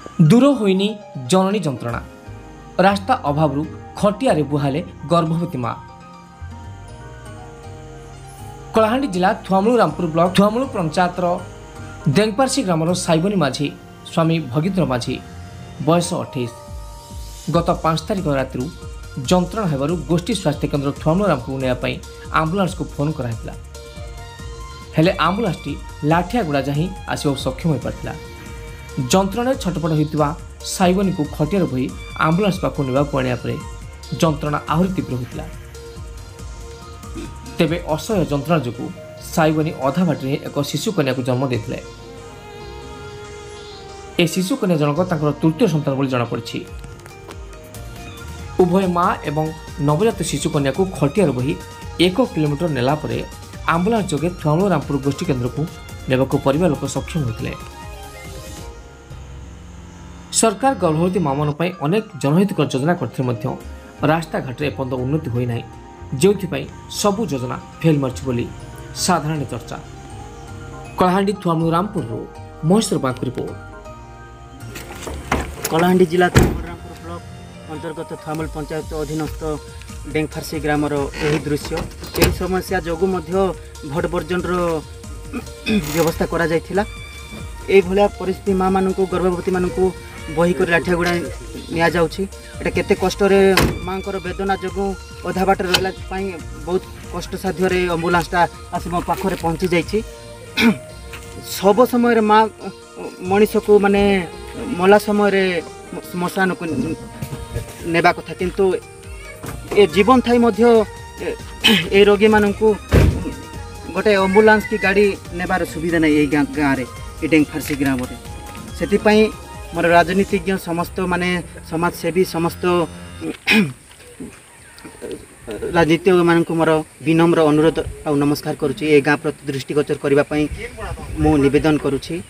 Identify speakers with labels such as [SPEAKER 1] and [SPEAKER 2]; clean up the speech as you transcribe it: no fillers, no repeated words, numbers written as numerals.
[SPEAKER 1] दूर होइनी जननी जंत्रणा रास्ता अभाव खटिया बुहाले गर्भवती माँ। कलाहांडी जिला थुआमुलु रामपुर ब्लॉक थुआमुलु पंचायतर देंगपारसी ग्रामर साइबनी माझी स्वामी भगीन्द्र माझी बयस 28 गत 5 तारिख राति जंत्रणा हेबारु गोष्ठी स्वास्थ्य केन्द्र थुआमुलु रामपुर नेबाई आंबुलांस को फोन कराइला हेले आंबुलांस टी लाठियागुड़ा जाही आसवा सक्षम हो पारथिला। जंत्रणा छटपट होइतिबा साइबनी को खटियार बोही आंबुलांस पाखु नेबा पणिया परे जंत्रणा आहुरी तीव्र होइतिला। तेबे असह्य जंत्रणा जोगु साइबनी अधा बाटे एक शिशु कन्या को जन्म देथिले। ए शिशु कन्या जनक तांकर तृतीय संतान बोली जଣା पड़छि। उभय माँ एवं नवजात शिशु कन्या को खटियार बोही 1 किलोमीटर नेला परे आंबुलांस जोगे थुआमुलु रामपुर गोष्ठी केन्द्र को नेबाको परिवार लोक सक्षम होइतिले। सरकार गर्भवती माँ मान अनेक जनहितकर योजना करते रास्ता घाट में एपर्यंत उन्नति होई नाही, जोथिपाई सबु योजना फेल मार्च बोली साधारण चर्चा। कलाहांडी थुआमुलु रामपुर महेश्वर बांक रिपोर्ट।
[SPEAKER 2] कलाहांडी जिला रामपुर ब्लॉक अंतर्गत थुआमुल पंचायत अधीनस्थ डेंगफारसी ग्रामर यही दृश्य यही समस्या जोगु भट बर्जन व्यवस्था करा जायथिला। ए भलिया परिस्थिति माँ मानू गर्भवती मानू बही कर लाठियागुड़ा निया जाउछि। एटा केते कष्ट रे माँ को वेदना जोगु अधा बाट रहला बहुत कष्ट साध्य एम्बुलांसटा आसी मो पाखरे पहुँची जाइछि। सब समय माँ मनीष को माने मला समय श्मशान को नेबा कथा, किंतु ए जीवन थाई मध्य ए रोगी मानू गोटे एम्बुलांस की गाड़ी नेबार सुविधा नहीं यही गाँव में डेंगफारसी ग्राम में। से मोर राजनीतिज्ञ समस्त माने समाजसेवी समस्त राजनीति मानक मोर विनम्र अनुरोध और नमस्कार करुच्ची। ए गाँव प्रति दृष्टिगोचर करने मु निवेदन करुच्ची।